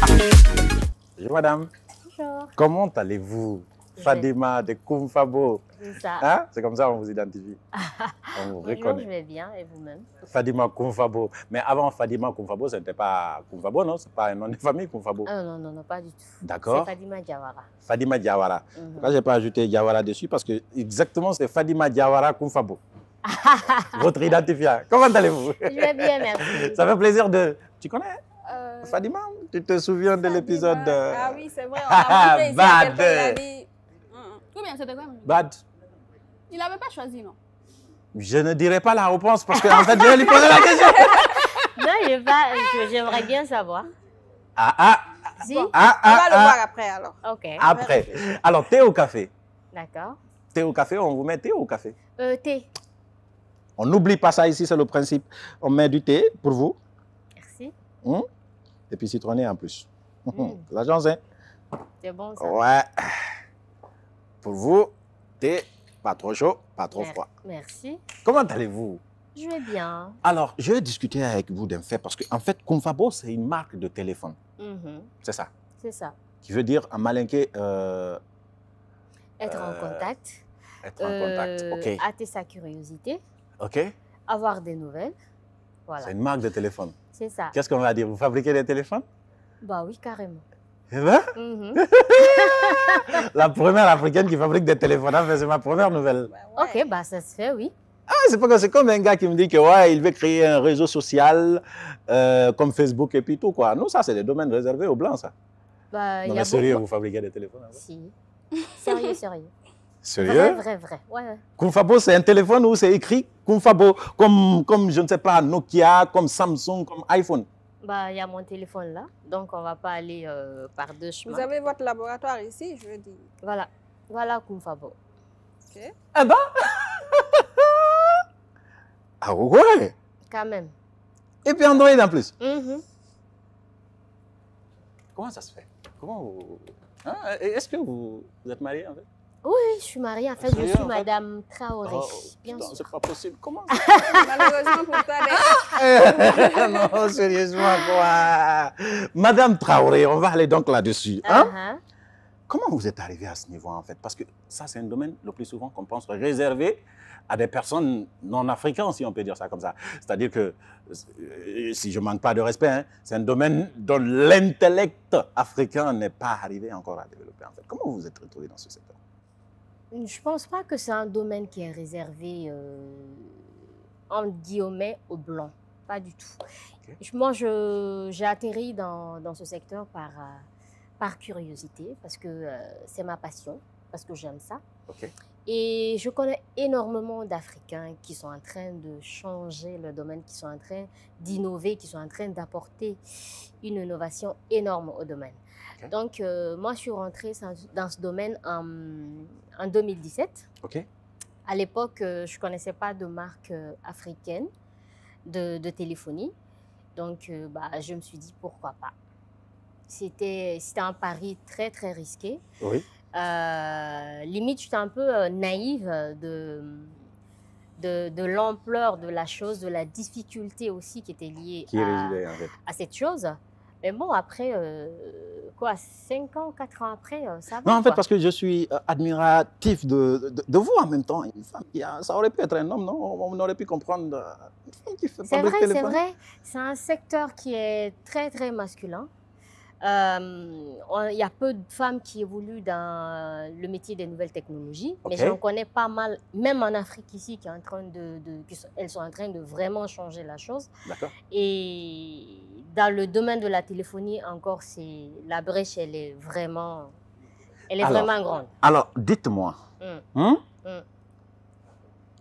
Bonjour madame. Bonjour. Comment allez-vous? Fadima de Koumfabo. C'est ça. Hein? C'est comme ça qu'on vous identifie. On vous Bonjour, reconnaît. je vais bien, et vous-même? Fadima Koumfabo. Mais avant Fadima Koumfabo, ce n'était pas Koumfabo, non? Ce n'est pas un nom de famille, Koumfabo. Ah non, non, non, pas du tout. D'accord. C'est Fadima Diawara. Fadima Diawara. Pourquoi je Mhm. n'ai pas ajouté Diawara dessus? Parce que exactement, c'est Fadima Diawara Koumfabo. Votre identifiant. Comment allez-vous? Je vais bien, merci. Ça fait plaisir de... Tu connais Euh, Fadima? Tu te souviens de l'épisode de... Ah oui, c'est vrai, on a montré ici à Bad. quelqu'un, il a dit... Ou bien c'était quoi? Bad. Il n'avait pas choisi, non? Je ne dirai pas la réponse parce qu'en fait, je vais lui poser la question. Non, j'aimerais bien savoir. Ah. Si? On va le voir après, alors. Ok. Après. Alors, thé ou café? D'accord. Thé ou café, on vous met thé ou café? Thé. On n'oublie pas ça ici, c'est le principe. On met du thé pour vous. Merci. Et puis citronné en plus. Mm. L'agence, hein? C'est bon, ça. Ouais. Pour vous, thé, pas trop chaud, pas trop froid. Merci. Comment allez-vous? Je vais bien. Alors, je vais discuter avec vous d'un fait parce qu'en fait, Koumfabo, c'est une marque de téléphone. Mhm. C'est ça. C'est ça. Qui veut dire en malinqué, Être en contact. être en contact. OK. Hâter sa curiosité. OK. Avoir des nouvelles. Voilà. C'est une marque de téléphone. C'est ça. Qu'est-ce qu'on va dire? Vous fabriquez des téléphones? Bah oui, carrément. Eh ben, Mhm. la première africaine qui fabrique des téléphones, hein, c'est ma première nouvelle. Ok, bah ça se fait, oui. Ah, c'est comme un gars qui me dit que ouais, il veut créer un réseau social comme Facebook et puis tout quoi. Nous, ça, c'est des domaines réservés aux blancs, ça. Bah, Non, y a mais sérieux, beaucoup- vous fabriquez des téléphones? Hein? Si. Sérieux, sérieux. Sérieux? Vrai. Ouais. Koumfabo, c'est un téléphone où c'est écrit Koumfabo, comme, je ne sais pas, Nokia, comme Samsung, comme iPhone. Bah, il y a mon téléphone là, donc on va pas aller par deux chemins. Vous avez votre laboratoire ici, je veux dire. Voilà Koumfabo. Ok. Eh ben Ah ouais. Quand même. Et puis Android en plus. Mhm. Comment ça se fait? Comment vous... Hein? Est-ce que vous êtes marié en fait? Oui, je suis mariée. En fait, je Sérieux, suis en fait? Madame Traoré. Oh, Bien putain, sûr. c'est pas possible. Comment? Malheureusement pour toi, Non, sérieusement, quoi. Madame Traoré, on va aller donc là-dessus. Hein? Uh-huh. Comment vous êtes arrivé à ce niveau, en fait? Parce que ça, c'est un domaine, le plus souvent, qu'on pense réservé à des personnes non africaines, si on peut dire ça comme ça. C'est-à-dire que, si je ne manque pas de respect, hein, c'est un domaine dont l'intellect africain n'est pas arrivé encore à développer, en fait. Comment vous vous êtes retrouvé dans ce secteur? Je pense pas que c'est un domaine qui est réservé, en guillemets, aux Blancs. Pas du tout. Ok. Moi, j'ai atterri dans ce secteur par curiosité, parce que c'est ma passion, parce que j'aime ça. OK. Et je connais énormément d'Africains qui sont en train de changer le domaine, qui sont en train d'innover, qui sont en train d'apporter une innovation énorme au domaine. Ok. Donc, moi, je suis rentrée dans ce domaine en 2017. OK. À l'époque, je ne connaissais pas de marque africaine de téléphonie. Donc, je me suis dit, pourquoi pas. C'était un pari très, très risqué. Oui. Limite, j'étais un peu naïve de l'ampleur de la chose, de la difficulté aussi qui était liée Qui résidait, en fait. à cette chose. Mais bon, après, 5 ans, 4 ans après, ça va. Non, en fait, quoi. parce que je suis admiratif de vous en même temps. Une femme ça aurait pu être un homme, non? On aurait pu comprendre une femme qui fait C'est fabrique vrai, c'est téléphone. vrai. C'est un secteur qui est très, très masculin. Il y a peu de femmes qui évoluent dans le métier des nouvelles technologies, mais Ok. j'en connais pas mal, même en Afrique ici, elles sont en train de vraiment changer la chose. D'accord. Et dans le domaine de la téléphonie, encore, la brèche, elle est vraiment grande. Alors, dites-moi, Mm.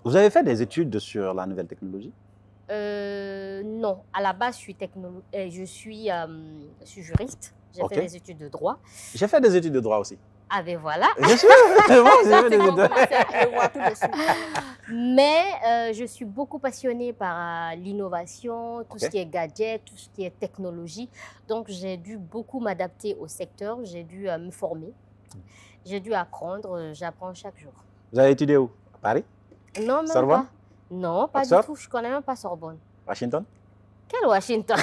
vous avez fait des études sur la nouvelle technologie? Non, à la base, je suis juriste. J'ai Ok. fait des études de droit. J'ai fait des études de droit aussi. Ah ben voilà. Je suis bon, j'ai fait des Exactement, on études. commence à le voir tout de suite. Mais je suis beaucoup passionnée par l'innovation, tout Ok. ce qui est gadget, tout ce qui est technologie. Donc, j'ai dû beaucoup m'adapter au secteur. J'ai dû me former. J'ai dû apprendre. J'apprends chaque jour. Vous avez étudié où? À Paris? Non, même Sorbonne? pas. Non, pas Oxford? du tout. Je connais même pas Sorbonne. Washington? Quel Washington?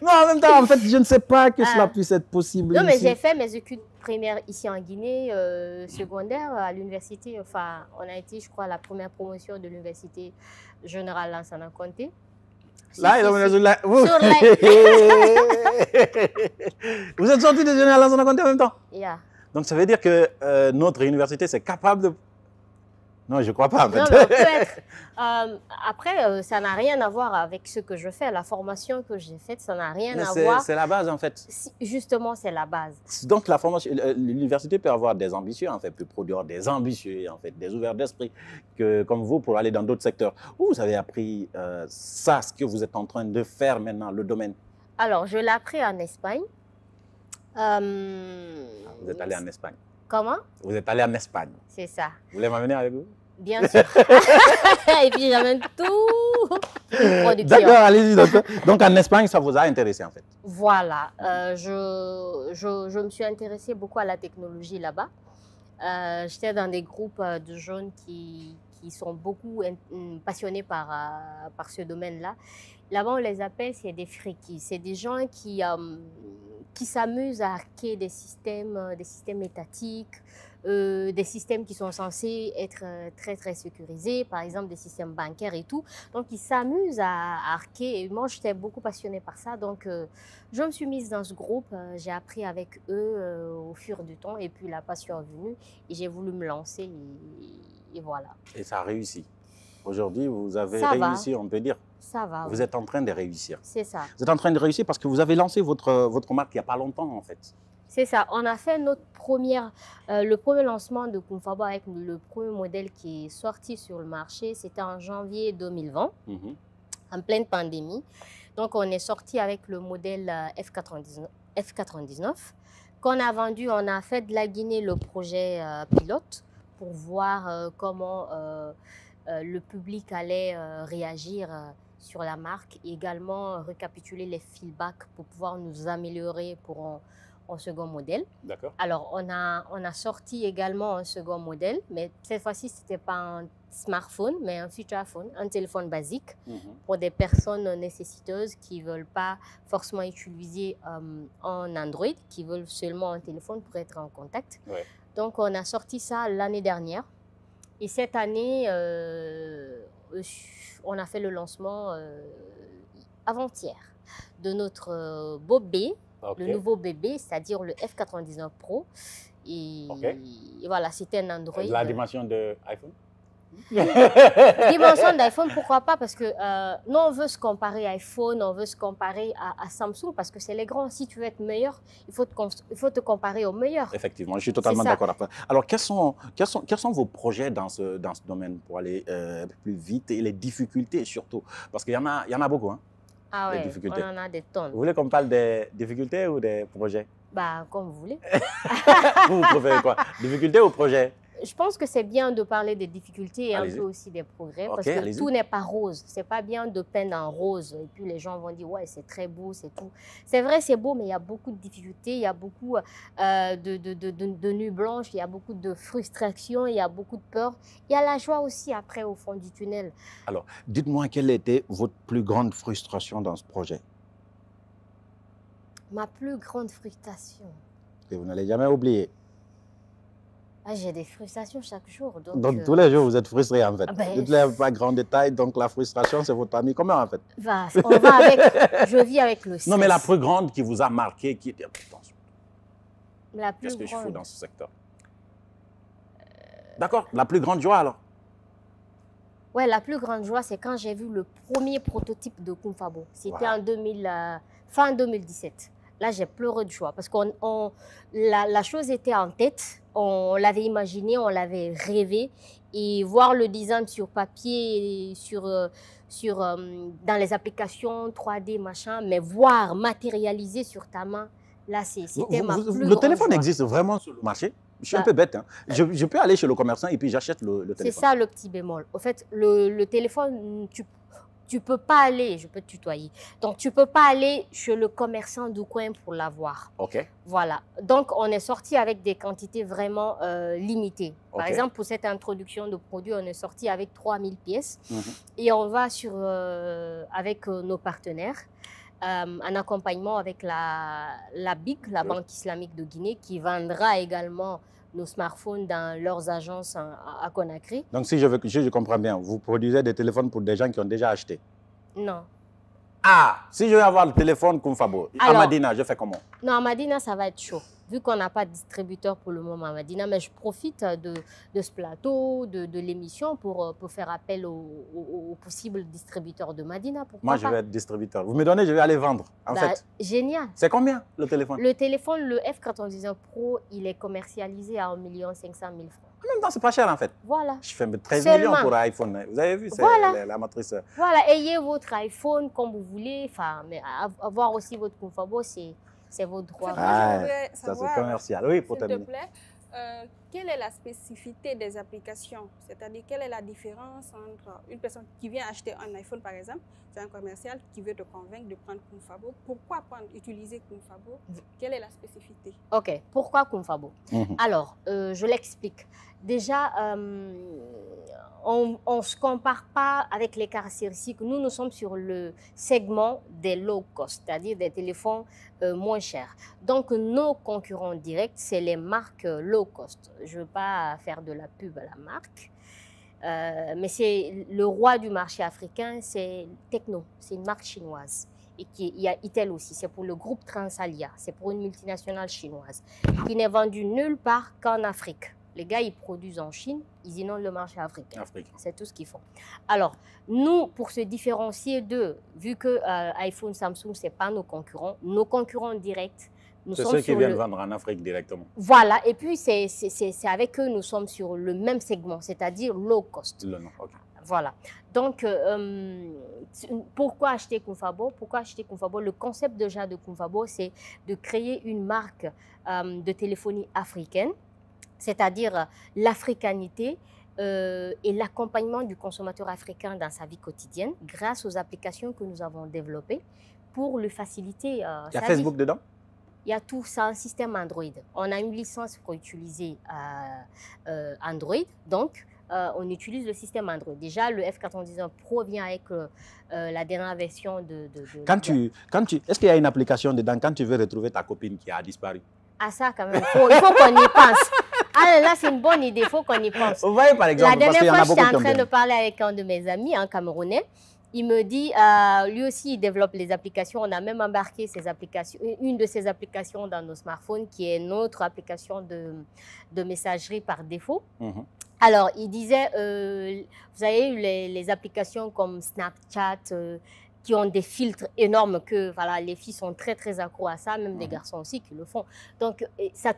Non, en même temps, en fait, je ne sais pas que cela puisse être possible. Non, mais ici. j'ai fait mes études primaires ici en Guinée, secondaire à l'université. Enfin, on a été, je crois, la première promotion de l'université générale Lansana Conté. Là, vous... Sur Vous êtes sorti de Général Lansana Conté en même temps. Yeah. Donc, ça veut dire que notre université, c'est capable de... Non, je ne crois pas, en fait. Non, mais on peut être... après, ça n'a rien à voir avec ce que je fais. La formation que j'ai faite, ça n'a rien à voir. C'est la base, en fait. Justement, c'est la base. Donc, la formation, l'université peut avoir des ambitieux, en fait, peut produire des ambitieux, en fait, des ouverts d'esprit, comme vous, pour aller dans d'autres secteurs. Où vous avez appris ça, ce que vous êtes en train de faire maintenant, le domaine? Alors, je l'ai appris en Espagne. Vous êtes allé en Espagne. Comment? Vous êtes allé en Espagne. C'est ça. Vous voulez m'amener avec vous? Bien sûr. Et puis j'amène tout. D'accord, allez-y. Donc en Espagne, ça vous a intéressé en fait? Voilà. Je me suis intéressée beaucoup à la technologie là-bas. J'étais dans des groupes de jeunes qui sont beaucoup passionnés par ce domaine-là. Là-bas, on les appelle, c'est des frikis. C'est des gens qui s'amusent à hacker des systèmes étatiques, des systèmes qui sont censés être très, très sécurisés, par exemple des systèmes bancaires et tout. Donc, ils s'amusent à hacker. Et moi, j'étais beaucoup passionnée par ça. Donc, je me suis mise dans ce groupe. J'ai appris avec eux au fur du temps. Et puis, la passion est venue. Et j'ai voulu me lancer. Et voilà. Et ça a réussi. Aujourd'hui, vous avez réussi, on peut dire. Ça va. Vous êtes en train de réussir. C'est ça. Vous êtes en train de réussir parce que vous avez lancé votre marque il n'y a pas longtemps, en fait. C'est ça. On a fait le premier lancement de Kumfabo avec le premier modèle qui est sorti sur le marché. C'était en janvier 2020, en pleine pandémie. Donc, on est sorti avec le modèle F99 qu'on a vendu. On a fait de la Guinée le projet pilote pour voir comment le public allait réagir sur la marque. Et également récapituler les feedbacks pour pouvoir nous améliorer pour en second modèle. D'accord. Alors, on a sorti également un second modèle, mais cette fois-ci, ce n'était pas un smartphone, mais un feature phone, un téléphone basique pour des personnes nécessiteuses qui ne veulent pas forcément utiliser un Android, qui veulent seulement un téléphone pour être en contact. Ouais. Donc, on a sorti ça l'année dernière. Et cette année, on a fait le lancement avant-hier de notre beau B, le nouveau bébé, c'est-à-dire le F99 Pro. Et voilà, c'était un Android. La dimension de iPhone? Dimension d'iPhone, pourquoi pas? Parce que nous, on veut se comparer à iPhone, on veut se comparer à Samsung, parce que c'est les grands. Si tu veux être meilleur, il faut te comparer aux meilleurs. Effectivement, je suis totalement d'accord avec ça. Alors, quels sont vos projets dans ce domaine pour aller plus vite et les difficultés surtout? Parce qu'il y en a beaucoup, hein? Ah ouais, on en a des tonnes. Vous voulez qu'on parle des difficultés ou des projets? Bah, comme vous voulez. Vous préférez quoi? Difficultés ou projets? Je pense que c'est bien de parler des difficultés et un peu aussi des progrès, parce que tout n'est pas rose. C'est pas bien de peindre en rose et puis les gens vont dire ouais, c'est très beau, c'est tout. C'est vrai, c'est beau, mais il y a beaucoup de difficultés, il y a beaucoup de nuits blanches, il y a beaucoup de frustration, il y a beaucoup de peur. Il y a la joie aussi après au fond du tunnel. Alors, dites-moi quelle était votre plus grande frustration dans ce projet? Ma plus grande frustration. Que vous n'allez jamais oublier. Ah, j'ai des frustrations chaque jour. Donc tous les jours, vous êtes frustré en fait. Dites-le pas grand détail, donc la frustration, c'est votre ami commun en fait. Je vis avec le stress. Non, mais la plus grande qui vous a marqué, qui était... Qu'est-ce que je fous dans ce secteur? D'accord, la plus grande joie alors? Ouais, la plus grande joie, c'est quand j'ai vu le premier prototype de Kumfabo. C'était en fin 2017. Là, j'ai pleuré de joie parce que la chose était en tête. On l'avait imaginé, on l'avait rêvé. Et voir le design sur papier, dans les applications 3D, machin, mais voir matérialisé sur ta main, là, c'était ma plus grande joie. Le téléphone existe vraiment sur le marché? Je suis un peu bête. Hein. Je peux aller chez le commerçant et puis j'achète le téléphone. C'est ça le petit bémol. Au fait, le téléphone, tu peux pas aller, je peux te tutoyer. Donc, tu peux pas aller chez le commerçant du coin pour l'avoir. OK. Voilà. Donc, on est sorti avec des quantités vraiment limitées. Par exemple, pour cette introduction de produit, on est sorti avec 3000 pièces. Et on va avec nos partenaires. un accompagnement avec la BIC, la Banque islamique de Guinée, qui vendra également nos smartphones dans leurs agences à Conakry. Donc, si je comprends bien, vous produisez des téléphones pour des gens qui ont déjà acheté? Non. Ah, si je veux avoir le téléphone Koumfabo, à Madina, je fais comment? Non, à Madina, ça va être chaud. Vu qu'on n'a pas de distributeur pour le moment à Madina, mais je profite de ce plateau, de l'émission pour faire appel aux possibles distributeurs de Madina. Moi, je vais être distributeur. Vous me donnez, je vais aller vendre, en fait. Génial. C'est combien, le téléphone? Le téléphone, le F91 Pro, il est commercialisé à 1 500 000 francs. En même temps, c'est pas cher, en fait. Voilà. Je fais 13 millions pour un iPhone. Vous avez vu, c'est la matrice. Voilà, ayez votre iPhone comme vous voulez. Enfin, mais avoir aussi votre Koumfabo, c'est votre droit. Ça, c'est commercial. Oui, pour terminer. S'il te plaît, quelle est la spécificité des applications? C'est-à-dire, quelle est la différence entre une personne qui vient acheter un iPhone, par exemple, c'est un commercial qui veut te convaincre de prendre Koumfabo. Pourquoi utiliser Koumfabo? Quelle est la spécificité? OK. Pourquoi Koumfabo? Alors, je l'explique. Déjà, on ne se compare pas avec les caractéristiques. Nous sommes sur le segment des low cost, c'est-à-dire des téléphones moins chers. Donc, nos concurrents directs, c'est les marques low cost. Je ne veux pas faire de la pub à la marque, mais c'est le roi du marché africain, c'est Tecno. C'est une marque chinoise. Et il y a Itel aussi, c'est pour le groupe Transalia, c'est pour une multinationale chinoise, qui n'est vendue nulle part qu'en Afrique. Les gars, ils produisent en Chine, ils inondent le marché africain. C'est tout ce qu'ils font. Alors, nous, pour se différencier d'eux, vu que iPhone, Samsung, ce n'est pas nos concurrents directs, c'est ceux qui viennent vendre en Afrique directement. Voilà, et puis c'est avec eux, nous sommes sur le même segment, c'est-à-dire low cost. Voilà. Donc, pourquoi acheter Koumfabo? Le concept déjà de Koumfabo, c'est de créer une marque de téléphonie africaine, c'est-à-dire l'africanité et l'accompagnement du consommateur africain dans sa vie quotidienne grâce aux applications que nous avons développées pour lui faciliter. Il y a Facebook dedans? Il y a tout ça, un système Android. On a une licence pour utiliser Android, donc on utilise le système Android. Déjà, le F91 Pro vient avec la dernière version de... Est-ce qu'il y a une application dedans quand tu veux retrouver ta copine qui a disparu? Ah ça, quand même, il faut qu'on y pense. Ah là, c'est une bonne idée, il faut qu'on y pense. Vous voyez, par exemple, la dernière fois, j'étais en train de parler avec un de mes amis, un Camerounais. Il me dit, lui aussi, il développe les applications. On a même embarqué une de ces applications dans nos smartphones, qui est notre application de messagerie par défaut. Alors, il disait, vous avez eu les applications comme Snapchat, qui ont des filtres énormes que voilà, les filles sont très, très accros à ça, même des garçons aussi qui le font. Donc, ça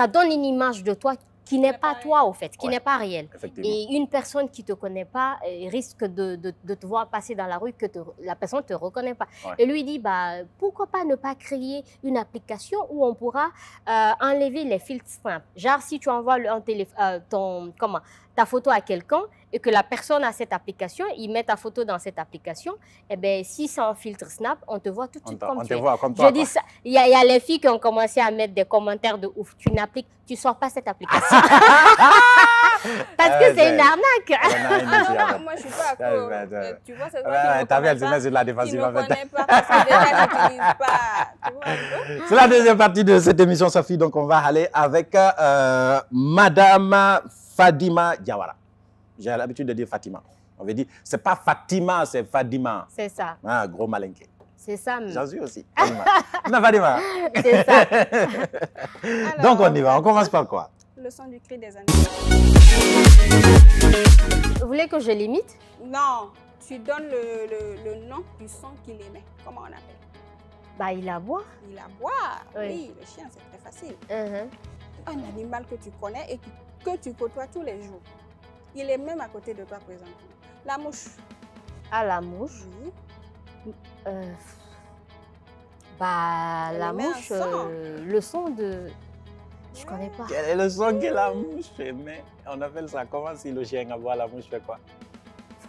donne une image de toi qui n'est pas toi, au fait, qui n'est pas réel. Et une personne qui ne te connaît pas risque de te voir passer dans la rue que la personne ne te reconnaît pas. Et lui dit, bah, pourquoi pas ne pas créer une application où on pourra enlever les filtres simples. Genre, si tu envoies ta photo à quelqu'un et que la personne a cette application, il met ta photo dans cette application, et bien, si c'est un filtre Snap, on te voit tout de suite comme tu es. Je dis ça, il y a les filles qui ont commencé à mettre des commentaires de ouf. Tu ne sors pas cette application. Parce que c'est une arnaque. Moi, je ne suis pas accro. Tu vois, c'est toi qui me connais pas parce que déjà, je n'utilise pas. C'est la deuxième partie de cette émission, Sophie. Donc, on va aller avec Madame Fadima Diawara. J'ai l'habitude de dire Fatima. On veut dire, c'est pas Fatima, c'est Fadima. C'est ça. Ah, gros malinqué. C'est ça. J'en suis aussi. Fadima. Fadima. C'est ça. Alors, donc, on y va. On commence par quoi? Le son du cri des animaux. Vous voulez que je l'imite? Non. Tu donnes le nom du son qu'il émet. Comment on appelle? Bah, il aboie. Il aboie. Oui, le chien, c'est très facile. Un animal que tu connais et que tu côtoies tous les jours. Il est même à côté de toi présentement. La mouche. Ah, la mouche? Oui. Bah, la mouche, le son de... Je connais pas. Quel est le son que la mouche émet? On appelle ça comment si le chien aboie, la mouche fait quoi?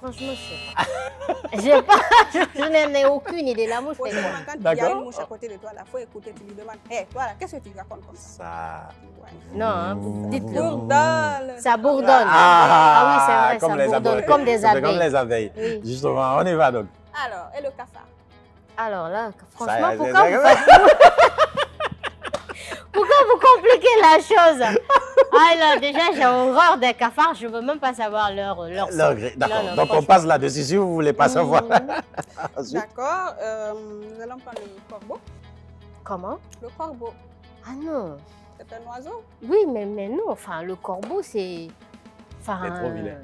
franchement, je sais pas. Je n'en ai aucune idée. La mouche, c'est quoi? Quand il y a D'accord. une mouche à côté de toi, il faut écouter, tu lui demandes, hé, toi là, qu'est-ce que tu racontes comme ça? Ça... Ouais. Non, hein, dites-le. Bourdonne. Ça bourdonne. Ah, oui, c'est vrai, comme ça les bourdonne, abeilles. comme des Ça fait abeilles. Comme les abeilles. Oui. Justement, on y va donc. Alors, et le cafard? Alors là, Ça, franchement, c'est- pourquoi c'est- vous pourquoi vous compliquez la chose? Ah là, déjà, j'ai horreur des cafards. Je veux même pas savoir leur sang. D'accord. Non, non, Donc, on franchement. passe là-dessus si vous voulez pas savoir. Ensuite, D'accord. Nous allons prendre le corbeau. Comment? Le corbeau, Ah non. c'est un oiseau. Oui, mais non. Enfin, le corbeau, c'est... Enfin, C'est trop vilain.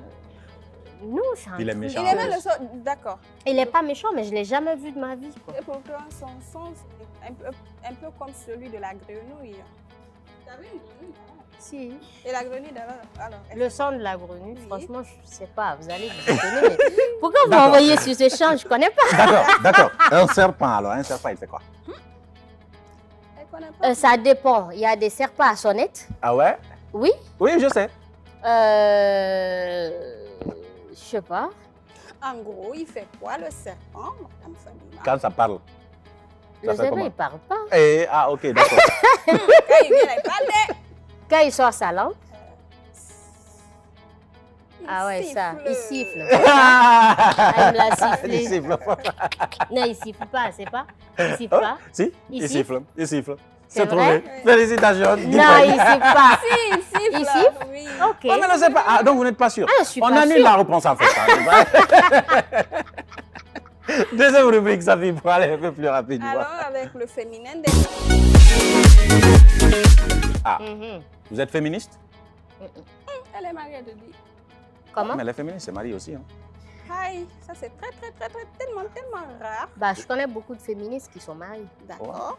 Non, c'est un Il est truc- méchant. Il aimait le son. D'accord. Il est pas méchant, mais je l'ai jamais vu de ma vie, quoi. Et pourtant, son son, c'est un peu comme celui de la grenouille. Tu as vu une grenouille? Si. Et la grenouille, alors elle- Le sang de la grenouille, Oui. franchement, je sais pas. Vous allez vous étonner, mais pourquoi vous D'accord. m'envoyez sur ce champ? Je connais pas. d'accord, d'accord. Un serpent, alors. Un serpent, il fait quoi? elle connaît pas. Ça dépend. Il y a des serpents à sonnette. Ah ouais? Oui. Oui, je sais. Je sais pas. En gros, il fait quoi le serpent, Madame Fadima? Quand ça parle. Le Ça fait serpent, comment? il parle pas. Ah, ok, d'accord. Quand il vient, il parle. Quand il sort sa langue, Il ah ouais, ça, il siffle. Ah, il me l'a sifflé. Il siffle. Non, il siffle pas, c'est pas. Il siffle pas. Si, Il il siffle. Il siffle. C'est C'est trouvé. vrai? Félicitations. Non, il siffle pas. Si, il siffle. Il siffle? Oui. Ok. Oh, mais non, c'est pas. Ah, donc vous n'êtes pas sûr. Ah, je suis On pas annule sûre. la réponse en fait. Deuxième rubrique, ça fait pour aller un peu plus rapide. Alors, avec le féminin des... Ah, Mhm. vous êtes féministe? Elle est mariée de lui. Comment? Mais les féministes, c'est marié aussi. Hein. Aïe, ça c'est très, tellement rare. Bah, je connais beaucoup de féministes qui sont mariés. D'accord.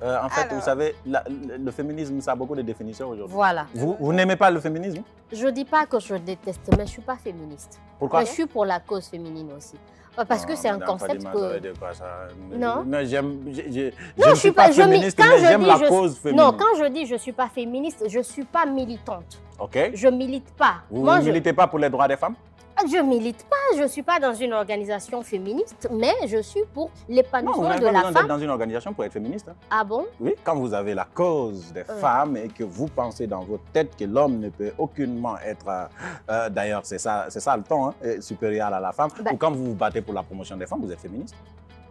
En fait, Alors. vous savez, le féminisme, ça a beaucoup de définitions aujourd'hui. Voilà. Vous n'aimez pas le féminisme? Je dis pas que je déteste, mais je suis pas féministe. Pourquoi? Mais je suis pour la cause féminine aussi. Parce que c'est un concept que... Non. Non, j'aime. Je Non, ne je suis pas je mi- féministe, quand mais je j'aime dis la je- cause féminine. Non, quand je dis je suis pas féministe, je suis pas militante. Ok. Je milite pas. Vous Moi, ne militez pas pour les droits des femmes? je milite pas. Je suis pas dans une organisation féministe, mais je suis pour Non, vous l'épanouissement n'avez de pas la besoin d'être femme. dans une organisation pour être féministe. Hein. Ah bon? Oui, quand vous avez la cause des femmes et que vous pensez dans votre tête que l'homme ne peut aucunement être, d'ailleurs c'est ça le ton, hein, supérieur à la femme, Ben. ou quand vous vous battez pour la promotion des femmes, vous êtes féministe.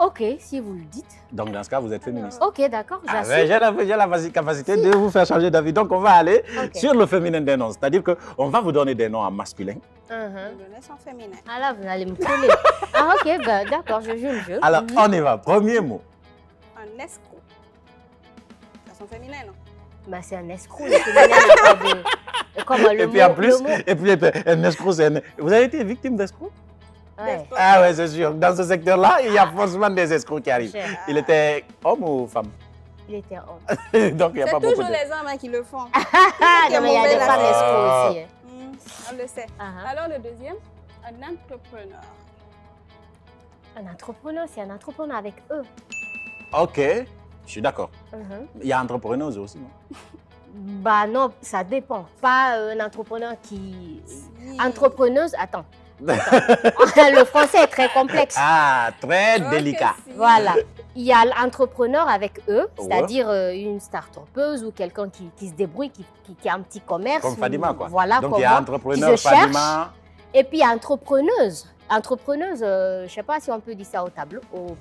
Ok, si vous le dites. Donc dans ce cas, vous êtes féministe. Ok, d'accord, Ah, j'assume. j'ai la capacité de vous faire changer d'avis. Donc on va aller Ok. sur le féminin des noms. C'est-à-dire qu'on va vous donner des noms en masculin. Mhm. Le nez sont féminin. Ah là, vous allez me coller. Ah ok, bah, d'accord, je joue le jeu. Alors Mhm. on y va. Premier mot. Un escroc. Elles sont féminines, non? Bah, c'est un escroc, le féminin, il y a pas de... Comme le Et mot, puis en plus, le mot- un escroc, c'est un... Vous avez été victime d'escroc? Ouais. Ah ouais, c'est sûr. Dans ce secteur-là, il y a forcément des escrocs qui arrivent. Cher. Il était homme ou femme? Il était homme. Donc il n'y a C'est pas beaucoup toujours de... les hommes hein, qui le font. Ah, qui est non, mais il y a mauvais des là. femmes escrocs aussi. hein. On le sait. Ah, ah. Alors, le deuxième, un entrepreneur. Un entrepreneur, c'est un entrepreneur avec eux. Ok, je suis d'accord. Mhm. Il y a entrepreneuse aussi, non? Bah non, ça dépend. Pas un entrepreneur qui... Si. Entrepreneuse, attends. Le français est très complexe. Ah, très Ok, délicat. si. Voilà. Il y a l'entrepreneur avec eux, Ouais. c'est-à-dire une start-upeuse ou quelqu'un qui se débrouille, qui a un petit commerce. Comme Fadima, quoi. Voilà, Donc comme il y a moi, entrepreneur, qui se cherche. Fadima. Et puis il y a entrepreneuse. Entrepreneuse, je ne sais pas si on peut dire ça au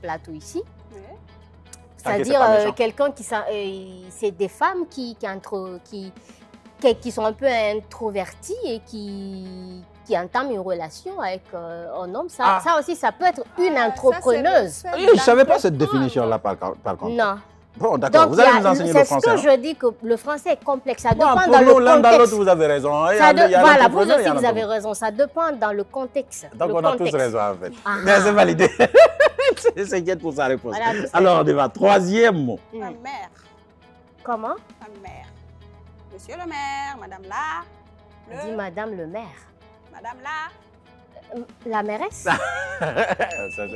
plateau ici. Ouais. T'inquiète, c'est C'est-à-dire pas méchant. quelqu'un c'est des femmes qui sont un peu introverties et qui entament une relation avec un homme. Ça, Ah. ça aussi, ça peut être une Ah, ça, entrepreneuse. c'est le fait Je ne savais pas cette d'entreprendre. définition-là, par contre. Non. Bon, d'accord, Donc, vous allez il y a- nous enseigner c'est le ce français. que hein. je dis que le français est complexe. Ça Bon, dépend pour dans nous, le l'un dans l'autre, contexte. vous avez raison. Il y a- Ça il y a voilà, vous l'entrepreneur, il y aussi, a vous avez l'entrepreneur. raison. Ça dépend dans le contexte. Donc le on a tous contexte. raison, en fait. Ah. Mais c'est validé. Je s'inquiète pour sa réponse. Voilà, tout ça. Alors, on y va. Troisième mot. Hmm. Un maire. Comment? Un maire. Monsieur le maire, madame là. On dit Madame le maire. Madame là. La mairesse?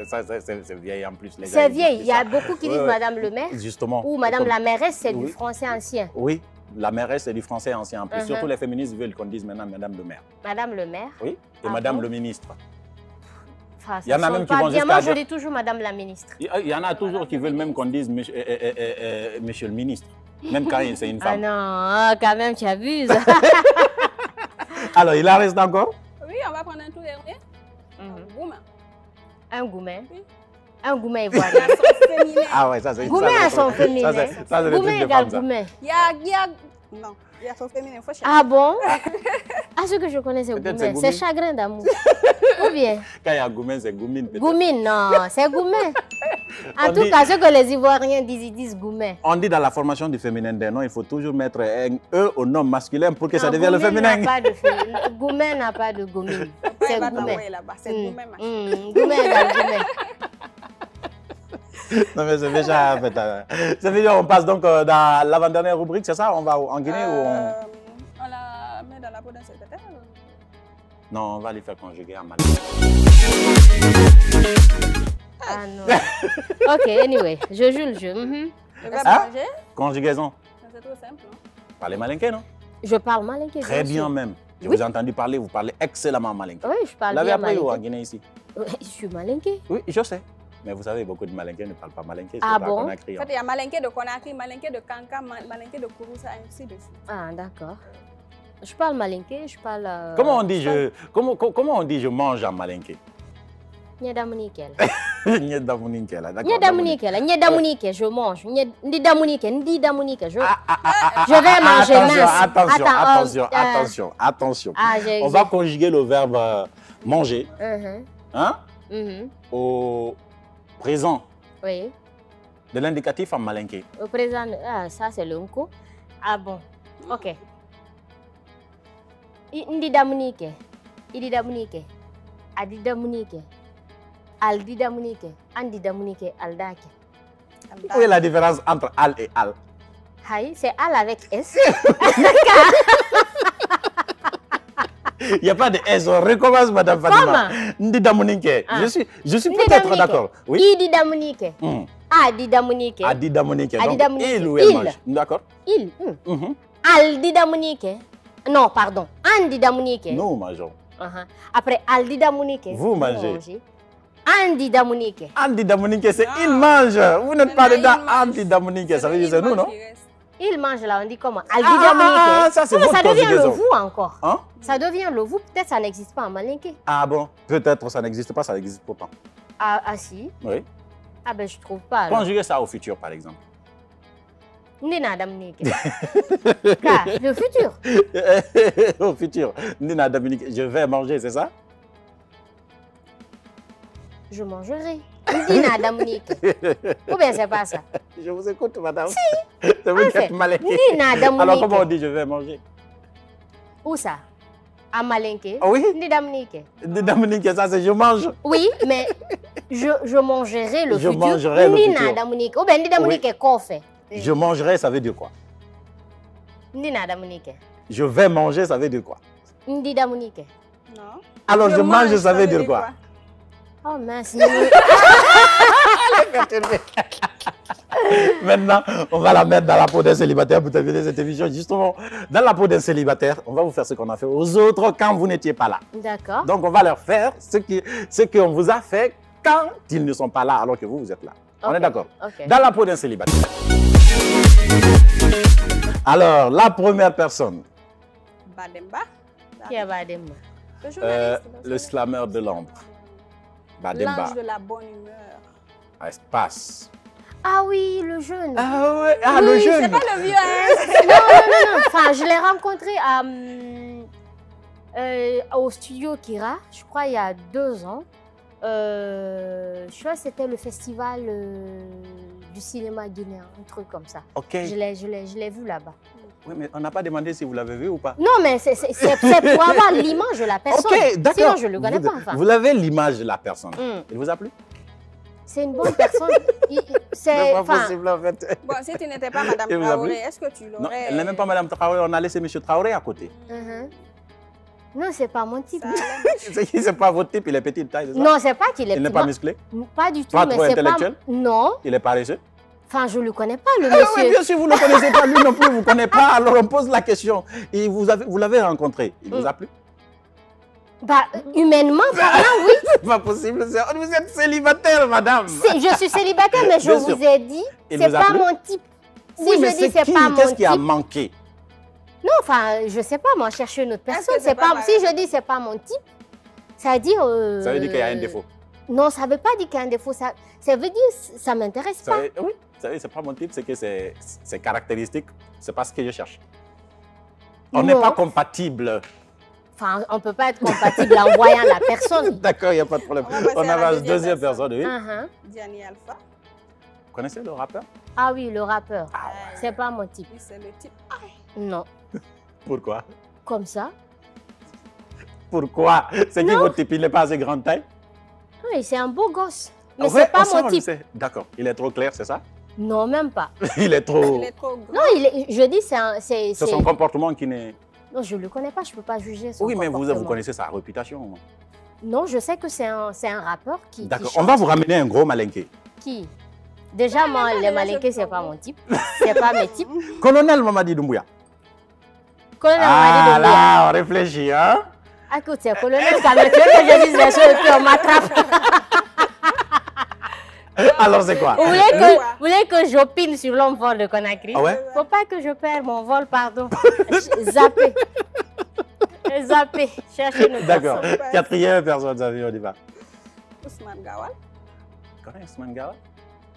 Ça, c'est vieil en plus. les gars, C'est ils disent vieil. Il y a ça. beaucoup qui Ouais, disent ouais. Madame le maire. Justement. Ou Madame Comme- la mairesse, c'est du Oui. français ancien. Oui, la mairesse, c'est du français ancien. En plus, Mhm. surtout les féministes veulent qu'on dise maintenant Madame le maire. Madame le maire. Oui. Et Ah Madame bon? le ministre. Enfin, Il y en a sonne même qui pas vont bien. jusqu'à Moi, je dire- dis toujours Madame la ministre. Il y en a toujours qui veulent même qu'on dise monsieur le ministre, même quand c'est une Ah femme. non, ah, quand même, tu abuses. Alors, il en reste encore? Oui, on va prendre un tout dernier. Gouma. Un goumet. Oui. Un goumet ivoirien. Son féminin. Ah ouais, ça c'est... Goumet ça, à c'est- son féminin. Ça, c'est le truc Goumet de égale femme, ça. goumet. Non, il y a son féminin. Faut chercher. Ah bon? Ah, ce que je connais, c'est Peut-être c'est goumet. C'est goumine. chagrin d'amour. Ou bien? Quand il y a Goumen, c'est Goumine peut-être. Goumine, non, c'est goumet. En On tout dit- cas, ce que les Ivoiriens disent, ils disent goumet. On dit dans la formation du féminin des noms, il faut toujours mettre un E au nom masculin pour que ça Non, devienne le Goumet n'a féminin. pas de féminin. Goumet n'a pas de goumine. C'est Elle va goumet. t'envoyer là-bas. C'est Gouma, machin. Goumet égale goumet. Non mais c'est déjà... en fait, c'est déjà, on passe donc dans l'avant-dernière rubrique, c'est ça? On va en Guinée ou on... On la met dans la peau d'un secrétaire. Non, on va les faire conjuguer en mal. Ah non. Ok, anyway, je joue le jeu. Le verbe Ah. manger, Conjugaison. c'est trop simple, non? Parlez malinké, non? Je parle malinké. Très bien sûr. même. Je Oui. vous ai entendu parler, vous parlez excellemment malinké. Oui, je Vous parle l'avez bien appris où en malinké. Guinée ici? Je suis malinké. Oui, je sais. Mais vous savez, beaucoup de malinqués ne parlent pas malinké. Ah bon? En fait, il y a malinké de Conakry, malinké de Kanka, malinké de Kouroussa, ainsi de suite. Ah, d'accord. Je parle malinké, je parle... Comment on dit comment on dit je mange en malinké? Nyadamunikel. Nyedamuninke, là, d'accord. Nyadamunikel, nyadamunikel, je mange. Ndidamunikel, ndidamunikel, je... Je vais manger mince. Attention, Attends, attention, attention, attention. Ah, On va conjuguer le verbe manger hein, Mhm. au présent Oui. de l'indicatif en malinké. Au présent, ah, ça c'est le nko. Ah bon, ok. Ndidamunike, ididamunike, adidamunike, aldidamunike, andidamunike, aldake. Où est la différence entre al et al? Haï, c'est al avec S. Il n'y a pas de S, on recommence, Madame Fatima. Ndidamuninke. Ah. Je suis peut-être d'accord. Oui. Ididamunike, Hmm. adidamunike, Adidamuninke. Donc, Adidamunike. il ou elle Il. mange. D'accord. il. Mhm. Aldidamunike. Non, pardon, andidamunike. Nous mangeons. Après, aldidamunike. Vous mangez. Andidamunike. Andidamuninke, c'est Ah. il mange. Vous n'êtes pas Maintenant, dedans. il mange. Andidamuninke, ça veut dire c'est nous, non? Il mange là, on dit comment? ah, Aldidamunike. ça, c'est Mais votre ça devient le conjugaison. vous encore. Hein? Ça devient le vous, peut-être ça n'existe pas en malinké. Ah bon? Peut-être ça n'existe pas, ça existe pourtant. Ah si? Oui. Ah ben je trouve pas. alors. Conjuguer ça au futur, par exemple. Ndinadamunike. Car le futur. Au futur. Nina Dominique, je vais manger, c'est ça? Je mangerai. Ndinadamunike. Ou bien c'est pas ça? Je vous écoute, madame. C'est vous qui êtes malinqué. Ndinadamunike. Alors, comment on dit je vais manger? Où ça? À malinké. Ah oui? Ndinadamunike. Dominique, ça c'est je mange. Oui, mais je mangerai le Je futur. mangerai le futur. Ndinadamunike. Ou bien Ndinadamunike qu'on fait? Je mangerai, ça veut dire quoi? Ndinadamunike. Je vais manger, ça veut dire quoi? Ndidamunike. Non. Alors, je mange, ça veut dire quoi? Oh mince. Maintenant, on va la mettre dans la peau d'un célibataire pour terminer cette émission. Justement, dans la peau d'un célibataire, on va vous faire ce qu'on a fait aux autres quand vous n'étiez pas là. D'accord. Donc, on va leur faire ce qu'on vous a fait quand ils ne sont pas là, alors que vous, vous êtes là. On Ok, est d'accord? ok. Dans la peau d'un célibataire. Alors, la première personne, Bademba. Qui est Bademba? Le journaliste. le slammer de l'ombre. Bademba. L'ange de la bonne humeur. Espace. Ah oui, le jeune. Ah ouais, ah Oui, le c'est jeune. Pas le vieux, hein. Non. Enfin, je l'ai rencontré au studio Kira, je crois il y a 2 ans. Je crois que c'était le festival du cinéma guinéen, un truc comme ça. Ok. Je l'ai vu là-bas. Oui, mais on n'a pas demandé si vous l'avez vu ou pas. Non, mais c'est pour avoir l'image de la personne. Ok, d'accord. Sinon, je ne le connais Vous- pas. Enfin. Vous avez l'image de la personne. Hmm. Il vous a plu? C'est une bonne personne. C'est pas enfin, possible en fait. Bon, si tu n'étais pas Madame Et vous avez Traoré, plu? est-ce que tu Non, l'aurais... elle n'est même pas Madame Traoré, on a laissé M. Traoré à côté. Non, c'est pas mon type. Ça allait. C'est pas votre type, il est petit de taille, c'est ça? Non, c'est pas qu'il est Il n'est petit. pas musclé? Pas du tout. Pas mais trop c'est pas. intellectuel? Non. Il est paresseux? Enfin, je ne le connais pas, le Ah oui, monsieur. bien sûr, vous ne le connaissez pas, lui non plus, vous ne connaissez pas. Alors on pose la question. Et vous l'avez rencontré, il vous a plu? Bah, humainement parlant, oui. C'est pas possible. Vous êtes célibataire, madame. Je suis célibataire, mais je Bien vous sûr. ai dit, Il c'est vous a pas plu? mon type. Si Oui, mais je dis c'est qui? pas mon Qu'est-ce qui a type, manqué? non, enfin, je sais pas, moi, chercher une autre Est-ce personne. que c'est pas Si pareil? je dis c'est pas mon type, ça veut dire. Ça veut dire qu'il y a un défaut. Non, ça veut pas dire qu'il y a un défaut. Ça veut dire ça m'intéresse pas. Oui, vous savez, c'est pas mon type, c'est que c'est caractéristique, c'est pas ce que je cherche. On n'est Non. pas compatible. Enfin, on peut pas être compatible en voyant la personne. D'accord, il n'y a pas de problème. On va passer On à la avance deuxième deuxième personne. personne, oui. Uh-huh. Diani Alpha. Vous connaissez le rappeur? Ah oui, le rappeur. Ah C'est pas mon type. Oui, c'est le type. Non. Pourquoi? Comme ça. Pourquoi? C'est qui votre type? Il n'est pas assez grande taille? Oui, c'est un beau gosse. Mais Ouais, c'est pas ça, on mon le type. sait. D'accord, il est trop clair, c'est ça? Non, même pas. Il est trop... Il est trop grand. Non, je dis, c'est. C'est son comportement qui n'est... Non, je le connais pas, je peux pas juger son Oui, mais vous comportement. connaissez sa réputation. Non, je sais que c'est un rappeur qui. D'accord, qui on va vous ramener un gros malinqué. Qui Déjà, moi, non, les déjà, malinqués, je c'est pas comprends. mon type. C'est pas mes types. Colonel Mamadi Doumbouya. Colonel Ah Mamadi Doumbouya. là, on réfléchit, hein? Ah, écoute, c'est colonel quand même. Tu veux que je dise les choses et puis on m'attrape. Alors c'est quoi? Vous voulez que j'opine sur l'homme fort de Conakry? Ah ouais? Faut pas que je perde mon vol, pardon. Zapper. Zapper. Chercher une D'accord. personne. Quatrième personne, Xavier, on y va. Ousmane Gawal. Tu connais Ousmane Gawal?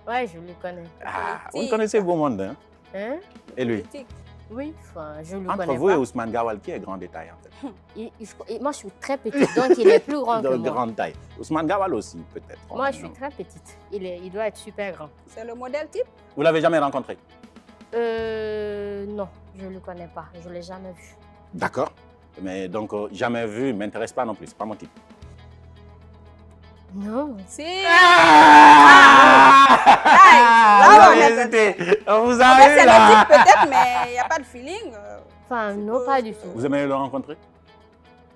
Ouais, je le connais. Ah, vous Politique. connaissez beau monde, hein? Hein? Et lui? Politique. Oui, enfin, je le Entre connais vous et pas. Ousmane Gawal, qui est grand de taille, en fait? Moi, je suis très petite, donc il est plus grand que De moi. grande taille. Ousmane Gawal aussi, peut-être. Moi, je suis très petite. Il doit être super grand. C'est le modèle type. Vous l'avez jamais rencontré? Non, je le connais pas. Je l'ai jamais vu. D'accord. Mais donc, jamais vu, m'intéresse pas non plus, c'est pas mon type. Non. Si. Ah, là, vous on avez est- hésité. On vous En a fait, eu c'est le là. type peut-être, mais il n'y a pas de feeling. Enfin, non, pas du tout. Vous aimeriez le rencontrer?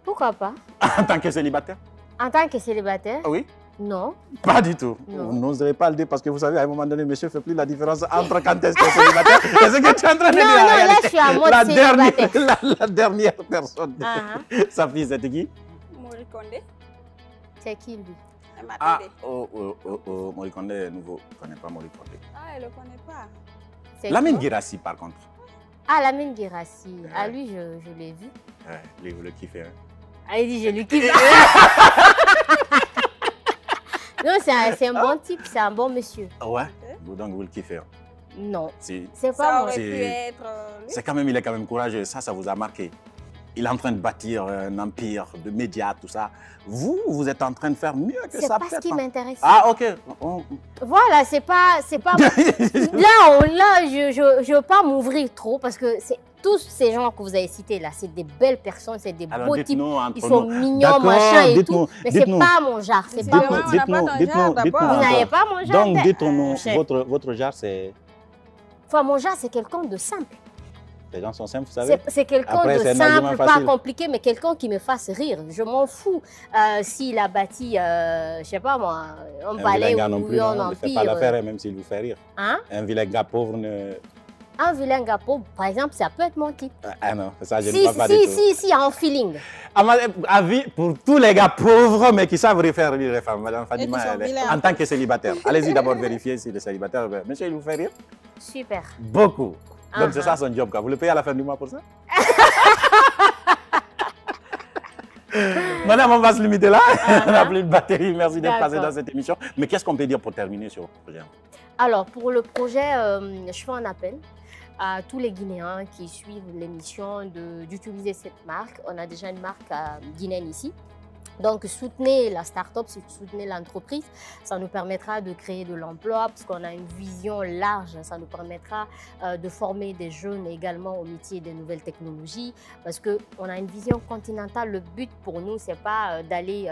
Pourquoi pas? En tant que célibataire? En tant que célibataire? Ah oui? Non. Pas du tout. Non. Vous n'oserez pas le dire parce que vous savez, à un moment donné, monsieur ne fait plus la différence entre quand est-ce que c'est célibataire et ce que tu es en train de dire. Non, en non, là, réalité. je suis en mode la dernière, célibataire. la dernière personne. Ah, Sa fille, c'était qui? Maurice Condé. c'est qui lui? Ah, MATD. Maurice Condé est nouveau. Je ne connais pas Maurice Condé. Ah, elle ne le connaît pas. C'est Lamine quoi? Guirassi, par contre. Ah, Lamine Guirassi. Ah, Ouais. lui, je l'ai vu. Ouais, lui, vous le kiffez. Hein? Ah, il dit, je lui kiffe. Non, c'est un bon type, c'est un bon monsieur. Ouais. Donc, vous le kiffez. Hein? Non, C'est c'est Ça pas moi. aurait C'est- pu être lui. c'est quand même, il est quand même courageux. Ça vous a marqué. Il est en train de bâtir un empire de médias, tout ça. Vous êtes en train de faire mieux que C'est ça. pas ce peut-être, qui hein. m'intéresse. Ah, ok. Voilà, c'est pas. Là, je veux pas m'ouvrir trop parce que c'est tous ces gens que vous avez cités là, c'est des belles personnes, c'est des Alors, beaux types. dites-nous entre Ils sont nous. mignons, D'accord, machin et dites-nous, tout. Mais c'est dites-nous. pas mon genre. C'est Dites-nous, pas on mon n'a type. pas ton genre, d'abord. Vous n'avez pas mon genre. Donc, dites-nous, Chef. votre genre, c'est... Enfin, mon genre, c'est quelqu'un de simple. Les gens sont simples, vous savez. C'est quelqu'un Après, de c'est un argument simple, pas facile. compliqué, mais quelqu'un qui me fasse rire. Je m'en fous. S'il a bâti, je sais pas moi, un Un palais vilain gars ou non plus, un non, ne fait empire. pas l'affaire, même s'il vous fait rire. Hein? Un vilain gars pauvre ne... Un vilain gars pauvre, par exemple, ça peut être mon type. Ah non, ça, je ne Si, crois pas du tout. si, en feeling. À ma avis, pour tous les gars pauvres, mais qui savent faire rire les femmes, Madame Fadima, qui sont elle est- vilains. en tant que célibataire. Allez-y d'abord vérifier s'il est célibataire. Monsieur, il vous fait rire? Super. Beaucoup. Donc, c'est Uh-huh. ça son job, quoi. Vous le payez à la fin du mois pour ça? Madame, on va se limiter là. On n'a plus de batterie. Merci d'être passé D'accord. dans cette émission. Mais qu'est-ce qu'on peut dire pour terminer sur votre projet? Alors, pour le projet, je fais un appel à tous les Guinéens qui suivent l'émission d'utiliser cette marque. On a déjà une marque guinéenne ici. Donc, soutenez la start-up, soutenez l'entreprise. Ça nous permettra de créer de l'emploi parce qu'on a une vision large. Ça nous permettra de former des jeunes également au métier des nouvelles technologies parce qu'on a une vision continentale. Le but pour nous, ce n'est pas d'aller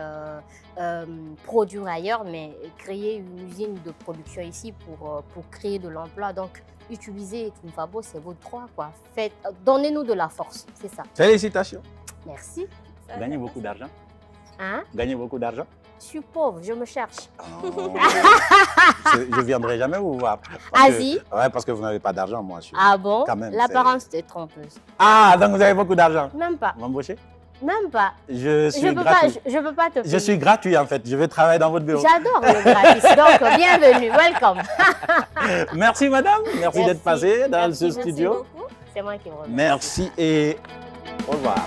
produire ailleurs, mais créer une usine de production ici pour créer de l'emploi. Donc, utilisez Toumfabo, c'est votre droit, quoi. Donnez-nous de la force, c'est ça. Félicitations. Merci. Vous gagnez beaucoup d'argent? Hein? Vous gagnez beaucoup d'argent? Je suis pauvre, je me cherche. Oh. Je ne viendrai jamais vous voir. Asie? Ouais, parce que vous n'avez pas d'argent, moi. Je suis... Ah bon? Quand même, L'apparence est trompeuse. Ah, donc vous avez beaucoup d'argent. Même pas. Vous m'embauchez? Même pas. Je suis gratuit. Je peux pas te payer. Je suis gratuit en fait. Je vais travailler dans votre bureau. J'adore le gratis. Donc, bienvenue. Welcome. Merci madame. Merci d'être passée dans ce Merci studio. beaucoup. C'est moi qui vous remercie. Merci et au revoir.